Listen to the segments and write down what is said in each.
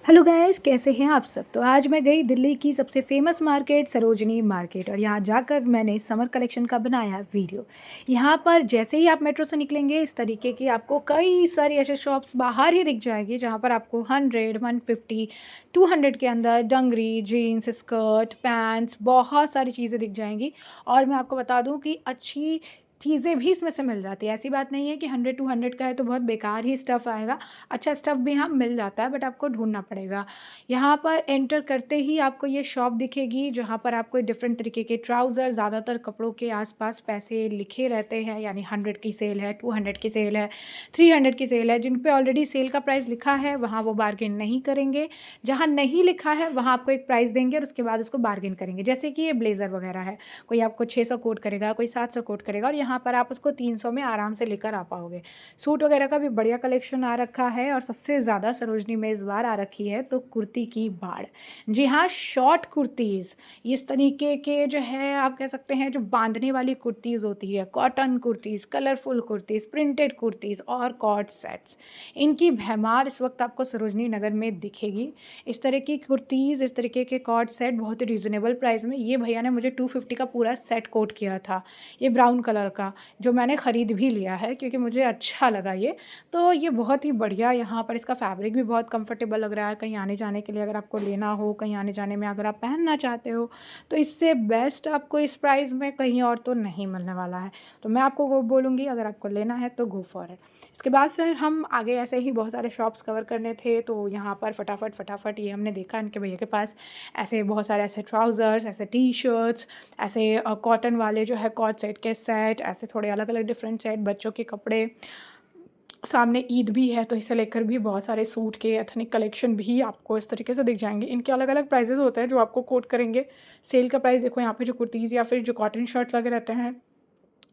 Hello guys, कैसे हैं आप सब। तो आज मैं गई दिल्ली की सबसे फेमस मार्केट सरोजनी मार्केट और यहाँ जाकर मैंने समर कलेक्शन का बनाया वीडियो। यहाँ पर जैसे ही आप मेट्रो से निकलेंगे इस तरीके की आपको कई सारी ऐसे शॉप्स बाहर ही दिख जाएगी जहाँ पर आपको 100, 150, 200 के अंदर डंगरी, जीन्स, स्कर्ट, पैंट्स बहुत सारी चीज़ें दिख जाएंगी। और मैं आपको बता दूँ कि अच्छी चीज़ें भी इसमें से मिल जाती है। ऐसी बात नहीं है कि 100-200 का है तो बहुत बेकार ही स्टफ़ आएगा। अच्छा स्टफ़ भी यहाँ मिल जाता है बट आपको ढूंढना पड़ेगा। यहाँ पर एंटर करते ही आपको ये शॉप दिखेगी जहाँ पर आपको डिफरेंट तरीके के ट्राउज़र, ज़्यादातर कपड़ों के आसपास पैसे लिखे रहते हैं, यानी 100 की सेल है, 200 की सेल है, 300 की सेल है। जिन पे ऑलरेडी सेल का प्राइस लिखा है वहाँ वो बार्गेन नहीं करेंगे। जहाँ नहीं लिखा है वहाँ आपको एक प्राइस देंगे और उसके बाद उसको बार्गेन करेंगे। जैसे कि ये ब्लेज़र वगैरह है, कोई आपको 600 कोट करेगा, कोई 700 कोट करेगा और यहाँ पर आप उसको 300 में आराम से लेकर आ पाओगे। सूट वगैरह का भी बढ़िया कलेक्शन आ रखा है और सबसे ज़्यादा सरोजनी में इस बार आ रखी है तो कुर्ती की बाढ़। जी हाँ, शॉर्ट कुर्तीज़, इस तरीके के जो है आप कह सकते हैं जो बांधने वाली कुर्तीज़ होती है, cotton kurtis, colourful kurtis, printed kurtis और कॉर्ड सेट्स, इनकी भरमार इस वक्त आपको सरोजनी नगर में दिखेगी। इस तरह की कुर्तीज़, इस तरीके के कॉर्ड सेट बहुत ही रीज़नेबल प्राइस में। ये भैया ने मुझे 250 का पूरा सेट कोट किया था, ये ब्राउन कलर का, जो मैंने ख़रीद भी लिया है क्योंकि मुझे अच्छा लगा ये। तो ये बहुत ही बढ़िया, यहाँ पर इसका फैब्रिक भी बहुत कंफर्टेबल लग रहा है। कहीं आने जाने के लिए अगर आपको लेना हो, कहीं आने जाने में अगर आप पहनना चाहते हो तो इससे बेस्ट आपको इस प्राइस में कहीं और तो नहीं मिलने वाला है। तो मैं आपको वो बोलूँगी, अगर आपको लेना है तो गो फॉर इट। इसके बाद फिर हम आगे ऐसे ही बहुत सारे शॉप्स कवर करने थे तो यहाँ पर फटाफट ये हमने देखा इनके भैया के पास ऐसे बहुत सारे ऐसे ट्राउज़र्स, ऐसे टी शर्ट्स, ऐसे कॉटन वाले जो है कॉर्ड सेट के सेट, ऐसे थोड़े अलग अलग डिफरेंट सेट, बच्चों के कपड़े। सामने ईद भी है तो इसे लेकर भी बहुत सारे सूट के एथनिक कलेक्शन भी आपको इस तरीके से दिख जाएंगे। इनके अलग अलग प्राइजेज़ होते हैं जो आपको कोट करेंगे। सेल का प्राइस देखो, यहाँ पे जो कुर्तीज़ या फिर जो कॉटन शर्ट लगे रहते हैं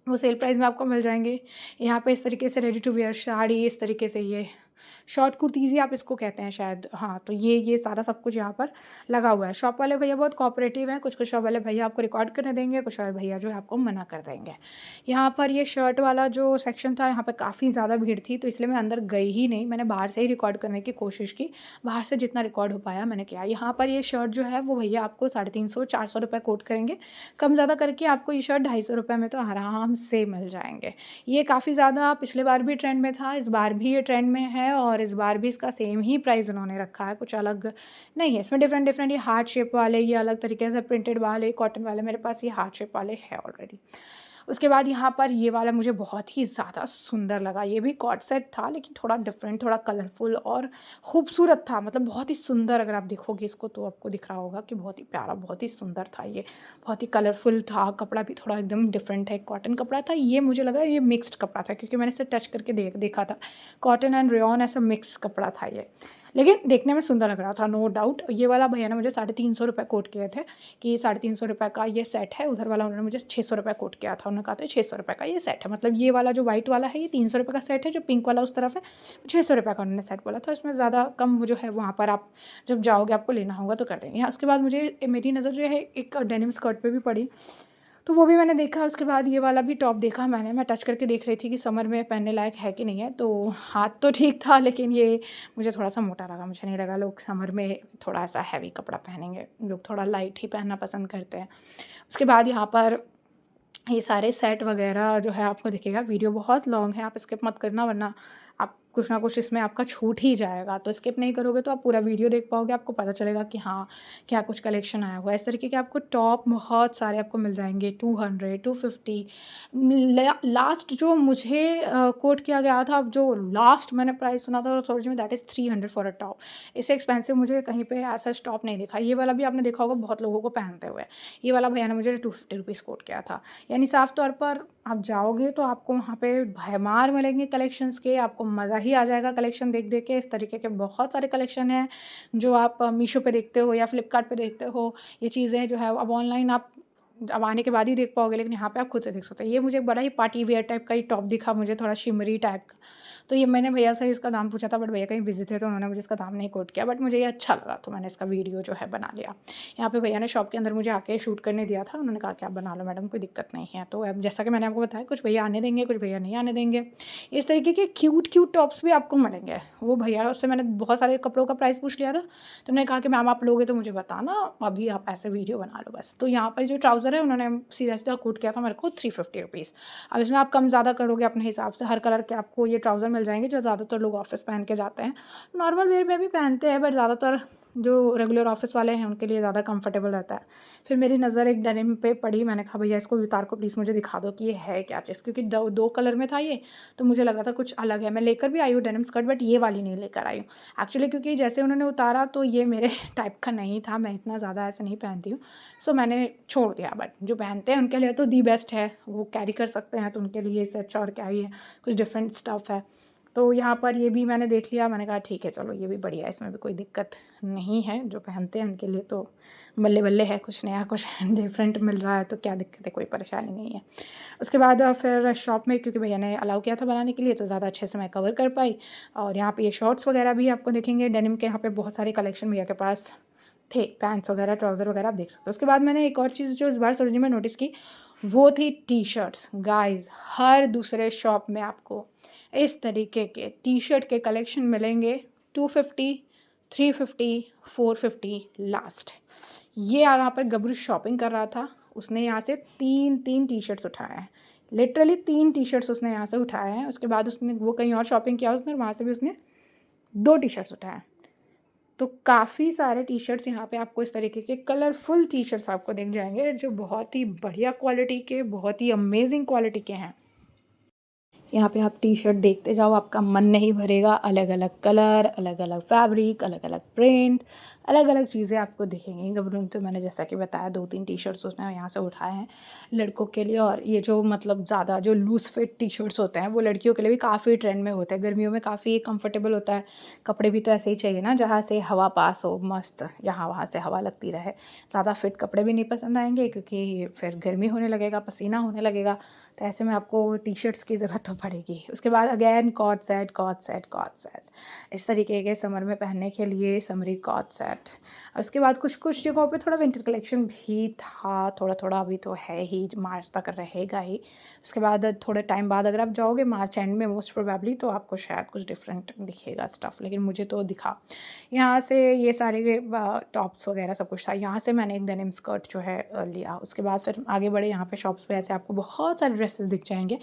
वो सेल प्राइस में आपको मिल जाएंगे। यहाँ पे इस तरीके से रेडी टू वेयर साड़ी, इस तरीके से ये शॉर्ट कुर्तीज़ ही आप इसको कहते हैं शायद, हाँ। तो ये सारा सब कुछ यहाँ पर लगा हुआ है। शॉप वाले भैया बहुत कोऑपरेटिव हैं। कुछ शॉप वाले भैया आपको रिकॉर्ड करने देंगे, कुछ और भैया जो है आपको मना कर देंगे। यहाँ पर ये शर्ट वाला जो सेक्शन था यहाँ पर काफ़ी ज़्यादा भीड़ थी तो इसलिए मैं अंदर गई ही नहीं, मैंने बाहर से ही रिकॉर्ड करने की कोशिश की। बाहर से जितना रिकॉर्ड हो पाया मैंने किया। यहाँ पर ये शर्ट जो है वो भैया आपको 350-400 रुपये कोट करेंगे। कम ज़्यादा करके आपको ये शर्ट 250 रुपये में तो आराम से मिल जाएंगे। ये काफ़ी ज़्यादा पिछले बार भी ट्रेंड में था, इस बार भी ये ट्रेंड में है और इस बार भी इसका सेम ही प्राइस उन्होंने रखा है, कुछ अलग नहीं है इसमें। डिफरेंट डिफरेंट ये हार्ट शेप वाले, ये अलग तरीके से प्रिंटेड वाले, कॉटन वाले, मेरे पास ये हार्ट शेप वाले हैं ऑलरेडी। उसके बाद यहाँ पर ये वाला मुझे बहुत ही ज़्यादा सुंदर लगा। ये भी कॉर्ड सेट था लेकिन थोड़ा डिफरेंट, थोड़ा कलरफुल और खूबसूरत था। मतलब बहुत ही सुंदर, अगर आप देखोगे इसको तो आपको दिख रहा होगा कि बहुत ही प्यारा, बहुत ही सुंदर था ये। बहुत ही कलरफुल था, कपड़ा भी थोड़ा एकदम डिफरेंट है, कॉटन कपड़ा था। ये मुझे लगा ये मिक्स्ड कपड़ा था क्योंकि मैंने इसे टच करके देखा था। कॉटन एंड रेयॉन ऐसा मिक्स कपड़ा था ये, लेकिन देखने में सुंदर लग रहा था, नो डाउट। ये वाला भैया ने मुझे 350 रुपये कोट किए थे कि 350 रुपये का ये सेट है। उधर वाला उन्होंने मुझे 600 रुपये कोट किया था, उन्होंने कहा था 600 रुपये का ये सेट है। मतलब ये वाला जो वाइट वाला है ये 300 रुपये का सेट है, जो पिंक वाला उस तरफ है 600 रुपये का उन्होंने सेट बोला था। इसमें ज़्यादा कम जो है वहाँ पर आप जब जाओगे आपको लेना होगा तो कर देंगे। उसके बाद मुझे मेरी नज़र जो है एक डेनिम स्कर्ट पर भी पड़ी तो वो भी मैंने देखा। उसके बाद ये वाला भी टॉप देखा मैंने, मैं टच करके देख रही थी कि समर में पहनने लायक है कि नहीं है। तो हाथ तो ठीक था लेकिन ये मुझे थोड़ा सा मोटा लगा। मुझे नहीं लगा लोग समर में थोड़ा ऐसा हैवी कपड़ा पहनेंगे, लोग थोड़ा लाइट ही पहनना पसंद करते हैं। उसके बाद यहाँ पर ये सारे सेट वगैरह जो है आपको दिखेगा। वीडियो बहुत लॉन्ग है, आप स्किप मत करना वरना आप कुछ ना कुछ इसमें आपका छूट ही जाएगा। तो स्किप नहीं करोगे तो आप पूरा वीडियो देख पाओगे, आपको पता चलेगा कि हाँ क्या कुछ कलेक्शन आया हुआ है। इस तरीके के आपको टॉप बहुत सारे आपको मिल जाएंगे, 200, 250। लास्ट जो मुझे कोट किया गया था, अब जो लास्ट मैंने प्राइस सुना था सोच में, that is 300 for a top. इससे एक्सपेंसिव मुझे कहीं पे ऐसा टॉप नहीं दिखा। ये वाला भी आपने देखा होगा बहुत लोगों को पहनते हुए। ये वाला भैया ने मुझे 250 रुपीज़ कोट किया था। यानी साफ तौर पर आप जाओगे तो आपको वहाँ पे भरमार मिलेंगे कलेक्शंस के, आपको मज़ा ही आ जाएगा कलेक्शन देख देख के। इस तरीके के बहुत सारे कलेक्शन हैं जो आप मीशो पे देखते हो या फ्लिपकार्ट पे देखते हो। ये चीज़ें जो है अब ऑनलाइन आप अब आने के बाद ही देख पाओगे, लेकिन यहाँ पे आप खुद से देख सकते हैं। ये मुझे बड़ा ही पार्टी वेयर टाइप का ही टॉप दिखा मुझे, थोड़ा शिमरी टाइप का। तो ये मैंने भैया से इसका दाम पूछा था, बट भैया कहीं बिजी थे तो उन्होंने मुझे इसका दाम नहीं कोट किया, बट मुझे ये अच्छा लगा तो मैंने इसका वीडियो जो है बना लिया। यहाँ पे भैया ने शॉप के अंदर मुझे आके शूट करने दिया था, उन्होंने कहा कि आप बना लो मैडम, कोई दिक्कत नहीं है। तो अब जैसा कि मैंने आपको बताया, कुछ भैया आने देंगे, कुछ भैया नहीं आने देंगे। इस तरीके के क्यूट टॉप्स भी आपको मिलेंगे। वो भैया, उससे मैंने बहुत सारे कपड़ों का प्राइस पूछ लिया था, तो उन्होंने कहा कि मैम आप लोगे तो मुझे बताना, अभी आप ऐसे वीडियो बना लो बस। तो यहाँ पर जो ट्राउज़र है उन्होंने सीधा सीधा कोट किया था मेरे को 350 रुपीज़। अब इसमें आप कम ज़्यादा करोगे अपने हिसाब से, हर कलर के आपको ये ट्राउज़र मिल जाएंगे जो ज़्यादातर लोग ऑफिस पहन के जाते हैं। नॉर्मल वेयर में भी पहनते हैं, बट ज़्यादातर जो रेगुलर ऑफिस वाले हैं उनके लिए ज़्यादा कंफर्टेबल रहता है। फिर मेरी नज़र एक डेनिम पे पड़ी, मैंने कहा भैया इसको उतार को प्लीज़ मुझे दिखा दो कि ये है क्या चीज़, क्योंकि दो कलर में था ये, तो मुझे लगा था कुछ अलग है। मैं लेकर भी आई हूँ डेनिम स्कर्ट, बट ये वाली नहीं लेकर आई हूँ एक्चुअली, क्योंकि जैसे उन्होंने उतारा तो ये मेरे टाइप का नहीं था, मैं इतना ज़्यादा ऐसे नहीं पहनती हूँ, सो मैंने छोड़ दिया। बट जो पहनते हैं उनके लिए तो दी बेस्ट है, वो कैरी कर सकते हैं, तो उनके लिए इससे अच्छा और क्या ही है, कुछ डिफरेंट स्टफ़ है। तो यहाँ पर ये भी मैंने देख लिया, मैंने कहा ठीक है चलो ये भी बढ़िया है, इसमें भी कोई दिक्कत नहीं है। जो पहनते हैं उनके लिए तो बल्ले बल्ले है, कुछ नया कुछ डिफरेंट मिल रहा है तो क्या दिक्कत है, कोई परेशानी नहीं है। उसके बाद फिर शॉप में, क्योंकि भैया ने अलाउ किया था बनाने के लिए, तो ज़्यादा अच्छे से मैं कवर कर पाई। और यहाँ पे ये शॉर्ट्स वगैरह भी आपको देखेंगे डेनिम के, यहाँ पे बहुत सारे कलेक्शन भैया के पास थे, पैंट्स वगैरह ट्राउज़र वगैरह आप देख सकते हो। उसके बाद मैंने एक और चीज़ जो इस बार सरोजिनी में नोटिस की, वो थी टी शर्ट्स। गाइस, हर दूसरे शॉप में आपको इस तरीके के टी शर्ट के कलेक्शन मिलेंगे 250, 350, 450 लास्ट। ये यहाँ पर गबरू शॉपिंग कर रहा था, उसने यहाँ से तीन टी शर्ट्स उठाए हैं, लिटरली 3 टी शर्ट्स उसने यहाँ से उठाए हैं। उसके बाद उसने वो कहीं और शॉपिंग किया उसने, वहाँ से भी उसने 2 टी शर्ट्स उठाए हैं। तो काफ़ी सारे टी शर्ट्स यहाँ पे आपको इस तरीके के कलरफुल टी शर्ट्स आपको दिख जाएंगे, जो बहुत ही बढ़िया क्वालिटी के, बहुत ही अमेजिंग क्वालिटी के हैं। यहाँ पे आप टी शर्ट देखते जाओ, आपका मन नहीं भरेगा। अलग अलग कलर, अलग अलग फैब्रिक, अलग अलग प्रिंट, अलग अलग चीज़ें आपको दिखेंगी। गबरून तो मैंने जैसा कि बताया 2-3 टी शर्ट्स उसने यहाँ से उठाए हैं लड़कों के लिए। और ये जो मतलब ज़्यादा जो लूज़ फिट टी शर्ट्स होते हैं वो लड़कियों के लिए भी काफ़ी ट्रेंड में होते हैं। गर्मियों में काफ़ी कंफर्टेबल होता है। कपड़े भी तो ऐसे ही चाहिए ना, जहाँ से हवा पास हो, मस्त यहाँ वहाँ से हवा लगती रहे। ज़्यादा फिट कपड़े भी नहीं पसंद आएंगे, क्योंकि फिर गर्मी होने लगेगा, पसीना होने लगेगा, तो ऐसे में आपको टी शर्ट्स की ज़रूरत तो पड़ेगी। उसके बाद अगेन कॉट सेट, इस तरीके के समर में पहनने के लिए समरी कॉट सेट। और उसके बाद कुछ जगहों पे थोड़ा विंटर कलेक्शन भी था, थोड़ा अभी तो है ही, मार्च तक रहेगा ही। उसके बाद थोड़े टाइम बाद अगर आप जाओगे मार्च एंड में मोस्ट प्रोबेबली, तो आपको शायद कुछ डिफरेंट दिखेगा स्टफ़, लेकिन मुझे तो दिखा। यहाँ से ये सारे टॉप्स वगैरह सब कुछ था। यहाँ से मैंने एक डेनिम स्कर्ट जो है लिया। उसके बाद फिर आगे बढ़े, यहाँ पे शॉप्स पे ऐसे आपको बहुत सारे ड्रेसेस दिख जाएंगे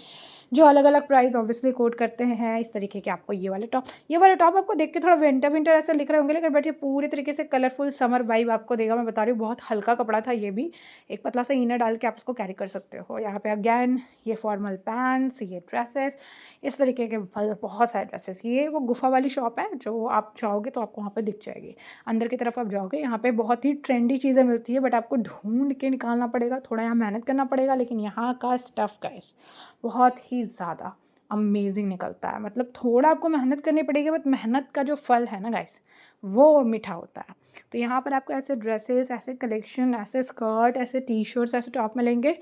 जो अलग अलग प्राइस ऑब्वियसली कोट करते हैं। इस तरीके के आपको ये वाले टॉप आपको देख के थोड़ा विंटर ऐसे लिख रहे होंगे, लेकिन बट ये पूरे तरीके से कलरफुल समर वाइब आपको देगा। मैं बता रही हूँ, बहुत हल्का कपड़ा था ये भी, एक पतला सा इनर डाल के आप इसको कैरी कर सकते हो। यहाँ पे अगैन ये फॉर्मल पैंट्स, ये ड्रेसेस, इस तरीके के बहुत सारे ड्रेसेस। ये वो गुफा वाली शॉप है, जो आप जाओगे तो आपको वहाँ पर दिख जाएगी। अंदर की तरफ आप जाओगे, यहाँ पे बहुत ही ट्रेंडी चीज़ें मिलती है, बट आपको ढूंढ के निकालना पड़ेगा, थोड़ा यहाँ मेहनत करना पड़ेगा। लेकिन यहाँ का स्टफ़ गाइस बहुत ही ज़्यादा अमेजिंग निकलता है। मतलब थोड़ा आपको मेहनत करनी पड़ेगी, बट मेहनत का जो फल है ना गाइस, वो मीठा होता है। तो यहाँ पर आपको ऐसे ड्रेसेस, ऐसे कलेक्शन, ऐसे स्कर्ट, ऐसे टी शर्ट्स, ऐसे टॉप मिलेंगे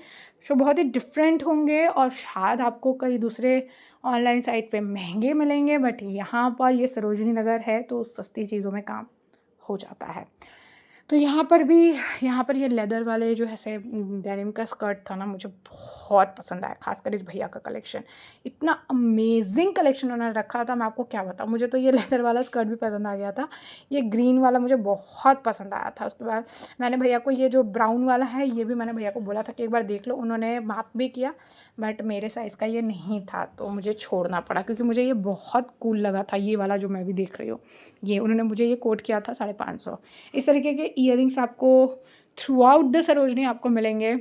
जो बहुत ही डिफरेंट होंगे, और शायद आपको कई दूसरे ऑनलाइन साइट पे महंगे मिलेंगे, बट यहाँ पर ये सरोजनी नगर है तो सस्ती चीज़ों में काम हो जाता है। तो यहाँ पर ये लेदर वाले जो ऐसे डेनिम का स्कर्ट था ना, मुझे बहुत पसंद आया, खासकर इस भैया का कलेक्शन। इतना अमेजिंग कलेक्शन उन्होंने रखा था, मैं आपको क्या बताऊँ। मुझे तो ये लेदर वाला स्कर्ट भी पसंद आ गया था, ये ग्रीन वाला मुझे बहुत पसंद आया था। उसके बाद मैंने भैया को ये जो ब्राउन वाला है, ये भी मैंने भैया को बोला था कि एक बार देख लो। उन्होंने माप भी किया, बट मेरे साइज़ का ये नहीं था, तो मुझे छोड़ना पड़ा, क्योंकि मुझे ये बहुत कूल लगा था। ये वाला जो मैं भी देख रही हूँ, ये उन्होंने मुझे ये कोट किया था 550। इस तरीके के ईयरिंग्स आपको थ्रू आउट द सरोजनी आपको मिलेंगे।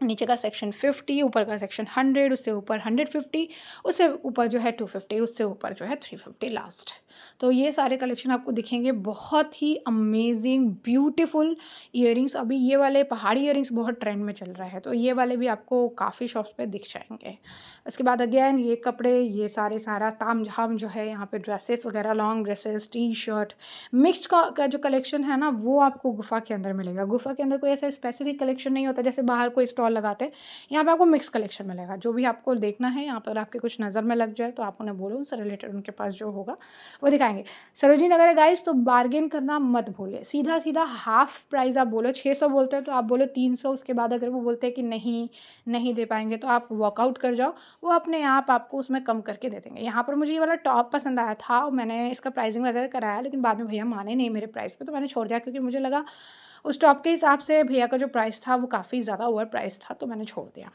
नीचे का सेक्शन 50, ऊपर का सेक्शन 100, उससे ऊपर 150, उससे ऊपर जो है 250, उससे ऊपर जो है 350 लास्ट। तो ये सारे कलेक्शन आपको दिखेंगे, बहुत ही अमेजिंग ब्यूटीफुल ईयरिंग्स। अभी ये वाले पहाड़ी ईयरिंग्स बहुत ट्रेंड में चल रहा है, तो ये वाले भी आपको काफ़ी शॉप्स पे दिख जाएंगे। उसके बाद अगेन ये कपड़े, ये सारा ताम झाम जो है यहाँ पे, ड्रेसेस वगैरह, long dresses, T shirt, mixed का जो कलेक्शन है ना, वो आपको गुफा के अंदर मिलेगा। गुफा के अंदर कोई ऐसा स्पेसिफिक कलेक्शन नहीं होता जैसे बाहर कोई स्टॉल लगाते हैं, यहाँ पे आपको मिक्स कलेक्शन मिलेगा। जो भी आपको देखना है, यहाँ पर आपके कुछ नज़र में लग जाए तो आप उन्हें बोलो, उनसे रिलेटेड उनके पास जो होगा वो दिखाएंगे। सरोजनी नगर है गाइस, तो बार्गेन करना मत भूलिए। सीधा सीधा हाफ प्राइस आप बोलो, 600 बोलते हैं तो आप बोलो 300। उसके बाद अगर वो बोलते हैं कि नहीं दे पाएंगे तो आप वॉकआउट कर जाओ, वो अपने आप आपको उसमें कम करके दे देंगे। यहाँ पर मुझे ये वाला टॉप पसंद आया था, मैंने इसका प्राइसिंग वगैरह कराया, लेकिन बाद में भैया माने नहीं मेरे प्राइस पे, तो मैंने छोड़ दिया, क्योंकि मुझे लगा उस टॉप के हिसाब से भैया का जो प्राइस था वो काफ़ी ज़्यादा ओवर प्राइस था, तो मैंने छोड़ दिया।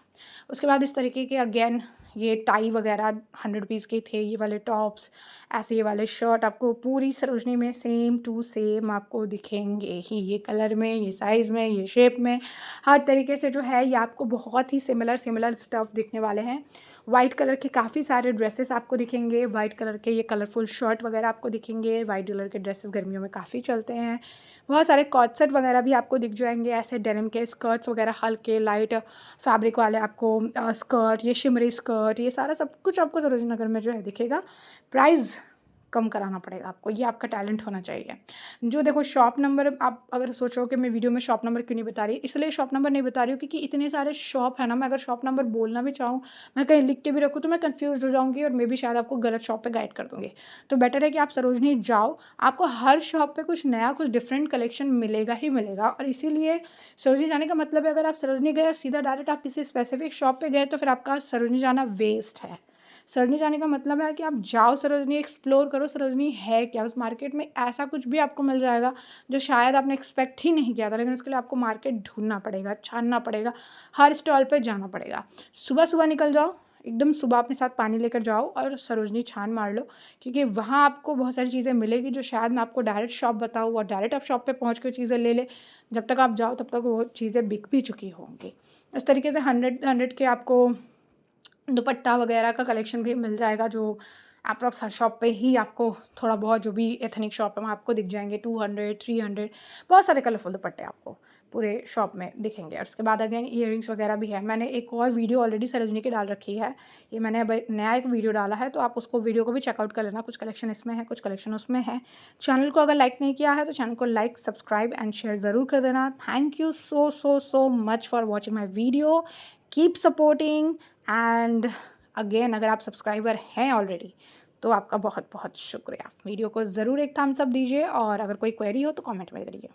उसके बाद इस तरीके के अगेन ये टाई वगैरह 100 रुपीज़ के थे, ये वाले टॉप्स, ऐसे ये वाले शर्ट आपको पूरी सरोजनी में सेम टू सेम आपको दिखेंगे ही। ये कलर में, ये साइज़ में, ये शेप में, हर तरीके से जो है ये आपको बहुत ही सिमिलर स्टफ़ दिखने वाले हैं। वाइट कलर के काफ़ी सारे ड्रेसेस आपको दिखेंगे, वाइट कलर के ये कलरफुल शर्ट वगैरह आपको दिखेंगे। वाइट कलर के ड्रेसेस गर्मियों में काफ़ी चलते हैं। बहुत सारे कॉट सेट वगैरह भी आपको दिख जाएंगे, ऐसे डेनिम के स्कर्ट्स वगैरह, हल्के लाइट फैब्रिक वाले आपको स्कर्ट, ये शिमरी स्कर्ट, ये सारा सब कुछ आपको सरोजनी नगर में जो है दिखेगा। प्राइस कम कराना पड़ेगा आपको, ये आपका टैलेंट होना चाहिए। जो देखो शॉप नंबर, आप अगर सोचो कि मैं वीडियो में शॉप नंबर क्यों नहीं बता रही, इसलिए शॉप नंबर नहीं बता रही हूँ क्योंकि इतने सारे शॉप है ना, मैं अगर शॉप नंबर बोलना भी चाहूँ, मैं कहीं लिख के भी रखूँ तो मैं कंफ्यूज हो जाऊँगी और मे भी शायद आपको गलत शॉप पे गाइड कर दूँगी। तो बेटर है कि आप सरोजनी जाओ, आपको हर शॉप पे कुछ नया, कुछ डिफरेंट कलेक्शन मिलेगा ही मिलेगा। और इसीलिए सरोजनी जाने का मतलब है, अगर आप सरोजनी गए और सीधा डायरेक्ट आप किसी स्पेसिफिक शॉप पे गए तो फिर आपका सरोजनी जाना वेस्ट है। सरोजनी जाने का मतलब है कि आप जाओ सरोजनी, एक्सप्लोर करो सरोजनी है क्या। उस मार्केट में ऐसा कुछ भी आपको मिल जाएगा जो शायद आपने एक्सपेक्ट ही नहीं किया था, लेकिन उसके लिए आपको मार्केट ढूंढना पड़ेगा, छानना पड़ेगा, हर स्टॉल पे जाना पड़ेगा। सुबह सुबह निकल जाओ, एकदम सुबह अपने साथ पानी लेकर जाओ और सरोजनी छान मार लो, क्योंकि वहाँ आपको बहुत सारी चीज़ें मिलेगी जो शायद मैं आपको डायरेक्ट शॉप बताऊँ और डायरेक्ट आप शॉप पे पहुँच कर चीज़ें ले ले। जब तक आप जाओ तब तक वो चीज़ें बिक भी चुकी होंगी। इस तरीके से 100 के आपको दुपट्टा वगैरह का कलेक्शन भी मिल जाएगा, जो अप्रॉक्स हर शॉप पे ही आपको थोड़ा बहुत, जो भी एथनिक शॉप है वहाँ आपको दिख जाएंगे। 200, 300, बहुत सारे कलरफुल दुपट्टे आपको पूरे शॉप में दिखेंगे। और उसके बाद अगेन ईयरिंग्स वगैरह भी है। मैंने एक और वीडियो ऑलरेडी सरोजनी की डाल रखी है, ये मैंने अब नया एक वीडियो डाला है, तो आप उसको वीडियो को भी चेकआउट कर लेना। कुछ कलेक्शन इसमें है, कुछ कलेक्शन उसमें है। चैनल को अगर लाइक नहीं किया है तो चैनल को लाइक, सब्सक्राइब एंड शेयर ज़रूर कर देना। Thank you so much for watching my video. Keep supporting and again, अगर आप सब्सक्राइबर हैं ऑलरेडी तो आपका बहुत बहुत शुक्रिया। वीडियो को ज़रूर एक थम्स अप दीजिए और अगर कोई क्वेरी हो तो कमेंट में करिए।